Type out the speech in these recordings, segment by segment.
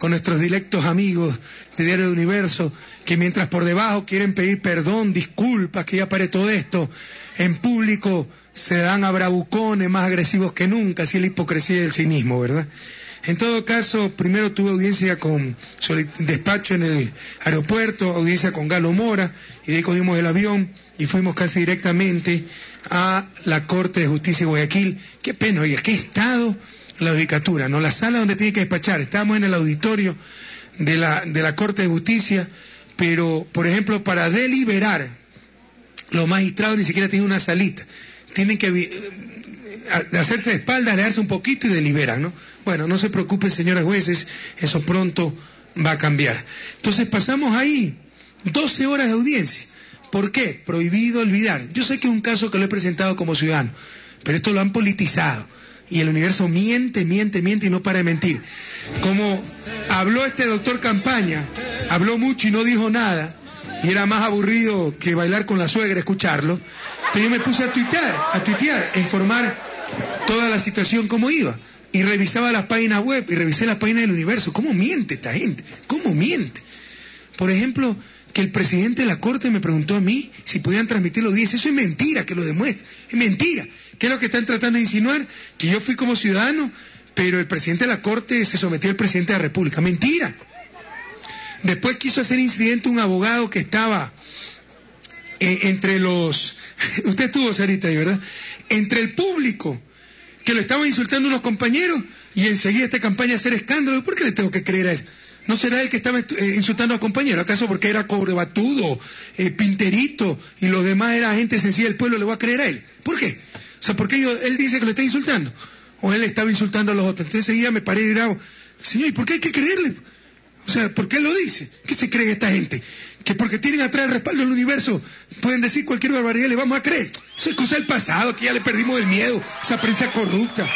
con nuestros directos amigos de Diario del Universo, que mientras por debajo quieren pedir perdón, disculpas, que ya pare todo esto, en público se dan a bravucones más agresivos que nunca, así es la hipocresía y el cinismo, ¿verdad? En todo caso, primero tuve audiencia con despacho en el aeropuerto, audiencia con Galo Mora, y de ahí cogimos el avión y fuimos casi directamente a la Corte de Justicia de Guayaquil. Qué pena, oiga, qué estado la judicatura, ¿no? La sala donde tiene que despachar. Estábamos en el auditorio de la Corte de Justicia, pero, por ejemplo, para deliberar, los magistrados ni siquiera tienen una salita. Tienen que hacerse de espaldas, alejarse un poquito y deliberan, ¿no? Bueno, no se preocupen, señores jueces, eso pronto va a cambiar. Entonces pasamos ahí 12 horas de audiencia. ¿Por qué? Prohibido olvidar. Yo sé que es un caso que lo he presentado como ciudadano, pero esto lo han politizado. Y el Universo miente y no para de mentir. Como habló este doctor Campaña, habló mucho y no dijo nada, y era más aburrido que bailar con la suegra escucharlo, pero yo me puse a tuitear, a informar toda la situación como iba, y revisaba las páginas web, y revisé las páginas del Universo. ¿Cómo miente esta gente? ¿Cómo miente? Por ejemplo, que el presidente de la Corte me preguntó a mí si podían transmitir la audiencia. Eso es mentira, que lo demuestre. Es mentira. ¿Qué es lo que están tratando de insinuar? Que yo fui como ciudadano, pero el presidente de la Corte se sometió al presidente de la República. Mentira. Después quiso hacer incidente un abogado que estaba entre los... Usted estuvo, Sarita, ¿verdad? Entre el público, que lo estaban insultando unos compañeros, y enseguida esta campaña a hacer escándalo. ¿Por qué le tengo que creer a él? ¿No será él que estaba insultando a compañeros? ¿Acaso porque era cobrebatudo, pinterito, y los demás era gente sencilla del pueblo, le voy a creer a él? ¿Por qué? O sea, ¿por qué él dice que lo está insultando? ¿O él estaba insultando a los otros? Entonces enseguida me paré y grabo. Señor, ¿y por qué hay que creerle? O sea, ¿por qué él lo dice? ¿Qué se cree esta gente? Que porque tienen atrás el respaldo del Universo pueden decir cualquier barbaridad y le vamos a creer. Eso es cosa del pasado, que ya le perdimos el miedo, esa prensa corrupta.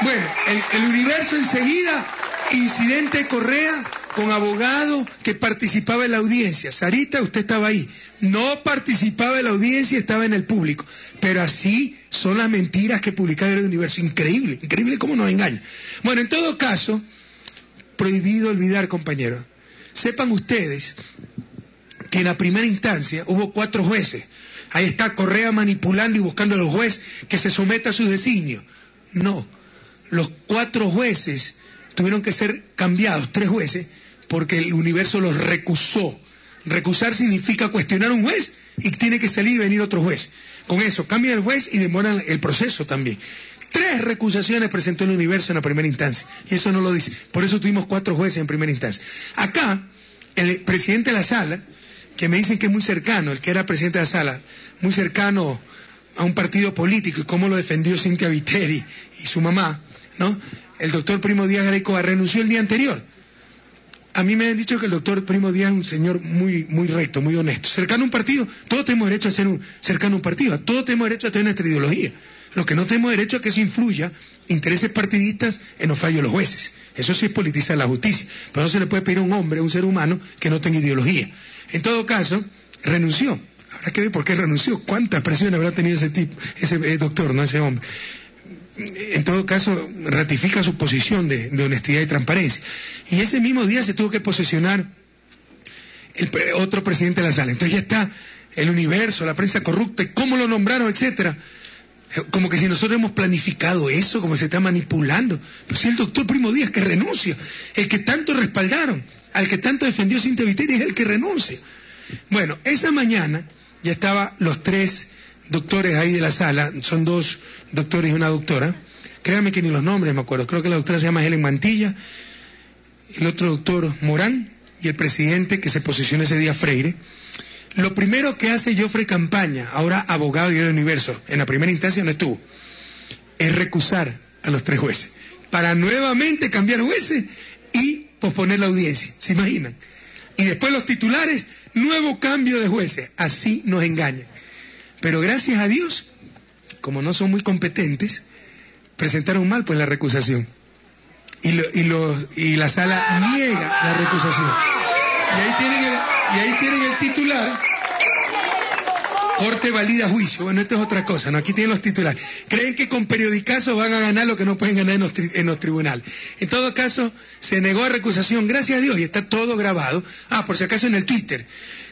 Bueno, el Universo enseguida, incidente de Correa con abogado que participaba en la audiencia. Sarita, usted estaba ahí. No participaba en la audiencia, estaba en el público. Pero así son las mentiras que publicaba el Universo. Increíble, increíble cómo nos engaña. Bueno, en todo caso, prohibido olvidar, compañeros. Sepan ustedes que en la primera instancia hubo 4 jueces. Ahí está Correa manipulando y buscando a los jueces que se someta a sus designios. No, los 4 jueces tuvieron que ser cambiados, 3 jueces, porque el Universo los recusó. Recusar significa cuestionar a un juez y tiene que salir y venir otro juez. Con eso cambian el juez y demoran el proceso también. 3 recusaciones presentó el Universo en la primera instancia, y eso no lo dice. Por eso tuvimos 4 jueces en primera instancia. Acá, el presidente de la sala, que me dicen que es muy cercano, el que era presidente de la sala, muy cercano a un partido político, y cómo lo defendió Cintia Viteri y su mamá, ¿no? El doctor Primo Díaz Gareca renunció el día anterior. A mí me han dicho que el doctor Primo Díaz es un señor muy recto, muy honesto. Cercano a un partido, todos tenemos derecho a ser cercano a un partido, todos tenemos derecho a tener nuestra ideología. Lo que no tenemos derecho a que eso influya intereses partidistas en los fallos de los jueces. Eso sí es politizar la justicia. Pero no se le puede pedir a un hombre, a un ser humano, que no tenga ideología. En todo caso, renunció. Habrá que ver por qué renunció. ¿Cuántas presiones habrá tenido ese tipo, ese doctor, no ese hombre? En todo caso, ratifica su posición de honestidad y transparencia. Y ese mismo día se tuvo que posesionar el otro presidente de la sala. Entonces ya está el Universo, la prensa corrupta, y cómo lo nombraron, etcétera. Como que si nosotros hemos planificado eso, como se está manipulando. Pero si el doctor Primo Díaz que renuncia, el que tanto respaldaron, al que tanto defendió Cintia Viteri, es el que renuncia. Bueno, esa mañana ya estaban los 3 doctores ahí de la sala, son 2 doctores y una doctora. Créanme que ni los nombres me acuerdo. Creo que la doctora se llama Helen Mantilla, el otro doctor Morán, y el presidente que se posicionó ese día, Freire. Lo primero que hace Joffrey Campaña, ahora abogado del Universo, en la primera instancia no estuvo, es recusar a los 3 jueces, para nuevamente cambiar jueces y posponer la audiencia. ¿Se imaginan? Y después los titulares, nuevo cambio de jueces. Así nos engañan. Pero gracias a Dios, como no son muy competentes, presentaron mal pues la recusación. Y la sala niega la recusación. Y ahí tienen el titular. Corte valida juicio. Bueno, esto es otra cosa, ¿no? Aquí tienen los titulares. Creen que con periodicazos van a ganar lo que no pueden ganar en los tribunales. En todo caso, se negó a recusación, gracias a Dios, y está todo grabado. Ah, por si acaso en el Twitter.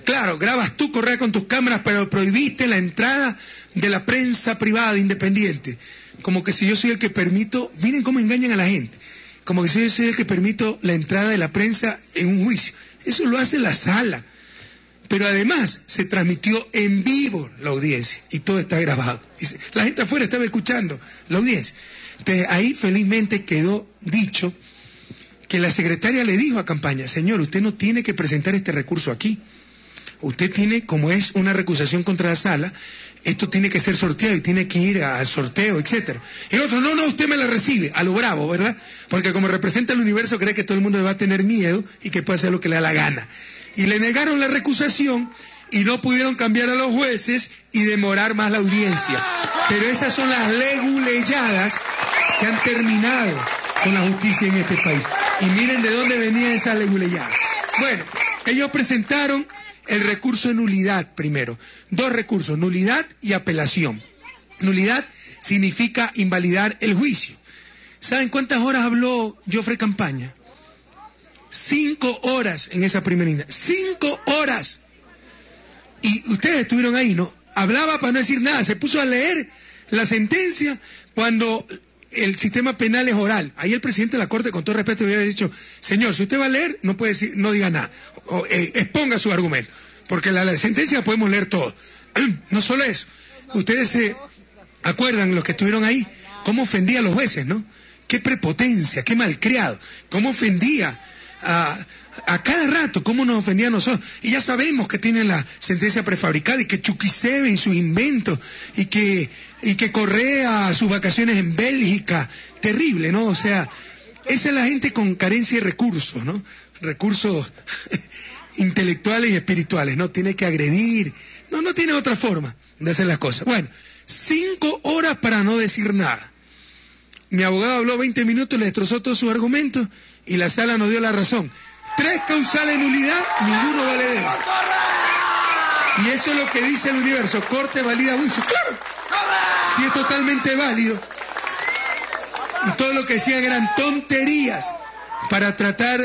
Claro, grabas tú, Correa, con tus cámaras, pero prohibiste la entrada de la prensa privada independiente. Como que si yo soy el que permito, miren cómo engañan a la gente. Como que si yo soy el que permito la entrada de la prensa en un juicio. Eso lo hace la sala. Pero además se transmitió en vivo la audiencia y todo está grabado. La gente afuera estaba escuchando la audiencia. Entonces ahí felizmente quedó dicho que la secretaria le dijo a Campaña: señor, usted no tiene que presentar este recurso aquí. Usted tiene, como es una recusación contra la sala, esto tiene que ser sorteado y tiene que ir al sorteo, etcétera. Y el otro, no, usted me la recibe, a lo bravo, ¿verdad? Porque como representa el universo, cree que todo el mundo le va a tener miedo y que puede hacer lo que le da la gana. Y le negaron la recusación y no pudieron cambiar a los jueces y demorar más la audiencia. Pero esas son las leguleyadas que han terminado con la justicia en este país. Y miren de dónde venía esa leguleyada. Bueno, ellos presentaron el recurso de nulidad primero. Dos recursos, nulidad y apelación. Nulidad significa invalidar el juicio. ¿Saben cuántas horas habló Joffre Campaña? 5 horas en esa primera instancia. 5 horas. Y ustedes estuvieron ahí, ¿no? Hablaba para no decir nada. Se puso a leer la sentencia cuando el sistema penal es oral. Ahí el presidente de la Corte, con todo respeto, había dicho: señor, si usted va a leer, no puede decir, no diga nada. Exponga su argumento. Porque la sentencia la podemos leer todo. No solo eso. Ustedes se acuerdan, los que estuvieron ahí, cómo ofendía a los jueces, ¿no? Qué prepotencia, qué malcriado. Cómo ofendía a cada rato, cómo nos ofendía a nosotros. Y ya sabemos que tienen la sentencia prefabricada y que Chuquicebe y sus inventos y que Correa a sus vacaciones en Bélgica. Terrible, ¿no? O sea, esa es la gente con carencia de recursos, ¿no? Recursos intelectuales y espirituales, ¿no? Tiene que agredir. No tiene otra forma de hacer las cosas. Bueno, 5 horas para no decir nada. Mi abogado habló 20 minutos, le destrozó todos sus argumentos y la sala nos dio la razón. 3 causales de nulidad, ninguno valedero. Y eso es lo que dice el universo. Corte valida juicio. ¡Claro! Sí, es totalmente válido. Y todo lo que decían eran tonterías para tratar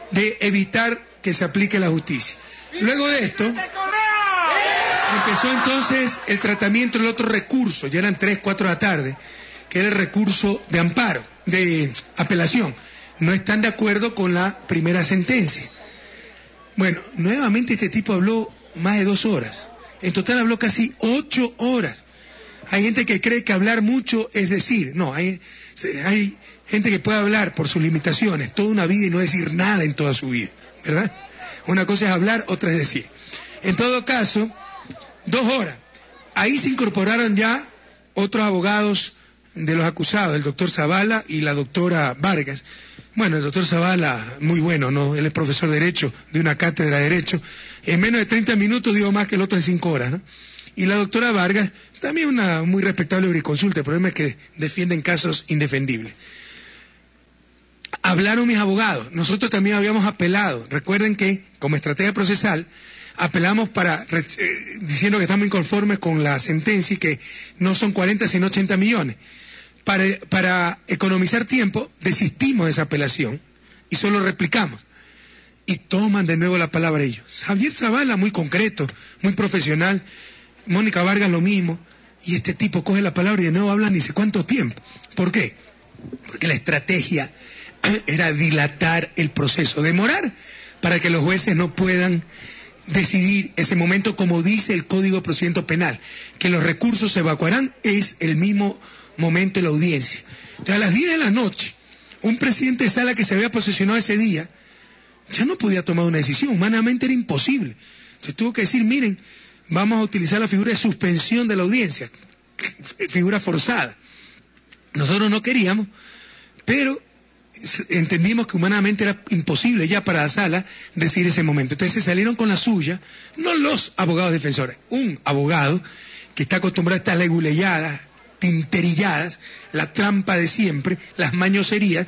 de evitar que se aplique la justicia. Luego de esto, empezó entonces el tratamiento del otro recurso. Ya eran 3, 4 de la tarde, que era el recurso de amparo, de apelación. No están de acuerdo con la primera sentencia. Bueno, nuevamente este tipo habló más de 2 horas. En total habló casi 8 horas. Hay gente que cree que hablar mucho es decir. No, hay gente que puede hablar por sus limitaciones toda una vida y no decir nada en toda su vida, ¿verdad? Una cosa es hablar, otra es decir. En todo caso, 2 horas. Ahí se incorporaron ya otros abogados de los acusados, el doctor Zavala y la doctora Vargas. Bueno, el doctor Zavala, muy bueno, ¿no? Él es profesor de Derecho, de una cátedra de Derecho. En menos de 30 minutos digo más que el otro en 5 horas, ¿no? Y la doctora Vargas, también una muy respetable jurisconsulta. El problema es que defienden casos indefendibles. Hablaron mis abogados. Nosotros también habíamos apelado. Recuerden que, como estrategia procesal, apelamos diciendo que estamos inconformes con la sentencia y que no son 40 sino 80 millones. Para economizar tiempo, desistimos de esa apelación y solo replicamos. Y toman de nuevo la palabra ellos. Javier Zavala, muy concreto, muy profesional. Mónica Vargas, lo mismo. Y este tipo coge la palabra y de nuevo habla ni sé cuánto tiempo. ¿Por qué? Porque la estrategia era dilatar el proceso, demorar para que los jueces no puedan decidir ese momento, como dice el Código de Procedimiento Penal, que los recursos se evacuarán es el mismo momento de la audiencia. Entonces, a las 10 de la noche, un presidente de sala que se había posesionado ese día ya no podía tomar una decisión, humanamente era imposible. Entonces tuvo que decir: miren, vamos a utilizar la figura de suspensión de la audiencia, figura forzada. Nosotros no queríamos, pero entendimos que humanamente era imposible ya para la sala decir ese momento. Entonces se salieron con la suya, no los abogados defensores, un abogado que está acostumbrado a estas leguleyadas, tinterilladas, la trampa de siempre, las mañoserías,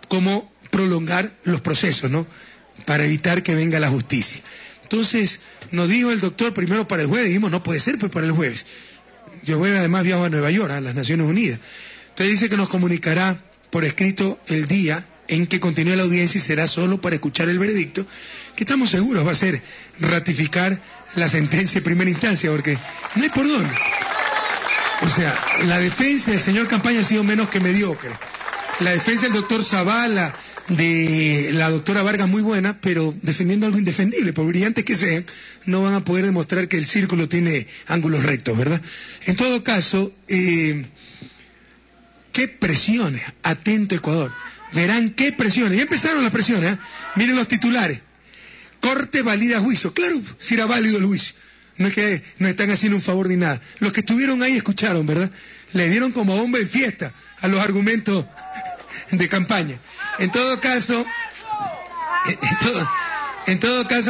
como prolongar los procesos, ¿no? para evitar que venga la justicia. Entonces, nos dijo el doctor primero para el jueves, dijimos, no puede ser, pues para el jueves. Yo jueves además viajo a Nueva York, a las Naciones Unidas. Entonces dice que nos comunicará por escrito el día en que continúe la audiencia y será solo para escuchar el veredicto, que estamos seguros va a ser ratificar la sentencia de primera instancia, porque no hay por dónde. O sea, la defensa del señor Campaña ha sido menos que mediocre. La defensa del doctor Zavala, de la doctora Vargas, muy buena, pero defendiendo algo indefendible, por brillantes que sean, no van a poder demostrar que el círculo tiene ángulos rectos, ¿verdad? En todo caso, qué presiones, atento Ecuador. Verán qué presiones, ya empezaron las presiones, ¿eh? Miren los titulares. Corte valida juicio, claro, si era válido el juicio. No es que nos están haciendo un favor ni nada. Los que estuvieron ahí escucharon, ¿verdad? Le dieron como bomba en fiesta a los argumentos de Campaña. En todo caso,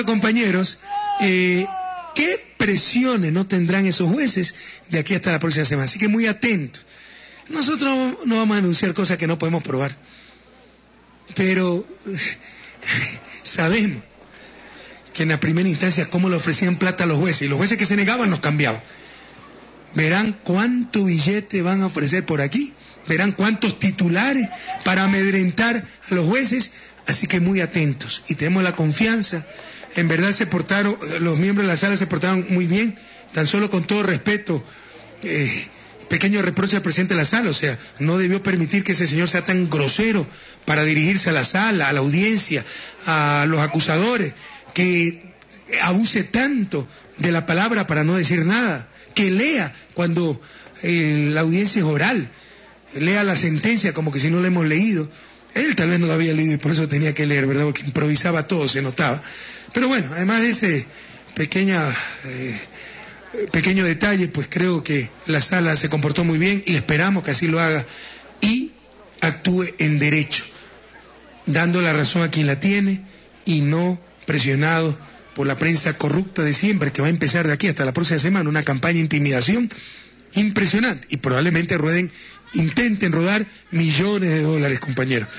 compañeros, ¿qué presiones no tendrán esos jueces de aquí hasta la próxima semana? Así que muy atentos. Nosotros no vamos a anunciar cosas que no podemos probar, pero sabemos que en la primera instancia cómo le ofrecían plata a los jueces, y los jueces que se negaban los cambiaban. Verán cuánto billete van a ofrecer por aquí, verán cuántos titulares para amedrentar a los jueces, así que muy atentos, y tenemos la confianza. En verdad los miembros de la sala se portaron muy bien, tan solo con todo respeto, pequeño reproche al presidente de la sala, o sea, no debió permitir que ese señor sea tan grosero para dirigirse a la sala, a la audiencia, a los acusadores, que abuse tanto de la palabra para no decir nada, que lea cuando la audiencia es oral, lea la sentencia como que si no la hemos leído. Él tal vez no la había leído y por eso tenía que leer, ¿verdad? Porque improvisaba todo, se notaba. Pero bueno, además de ese pequeño detalle, pues creo que la sala se comportó muy bien y esperamos que así lo haga y actúe en derecho, dando la razón a quien la tiene y no presionado por la prensa corrupta de siempre, que va a empezar de aquí hasta la próxima semana una campaña de intimidación impresionante y probablemente intenten rodar millones de dólares, compañeros.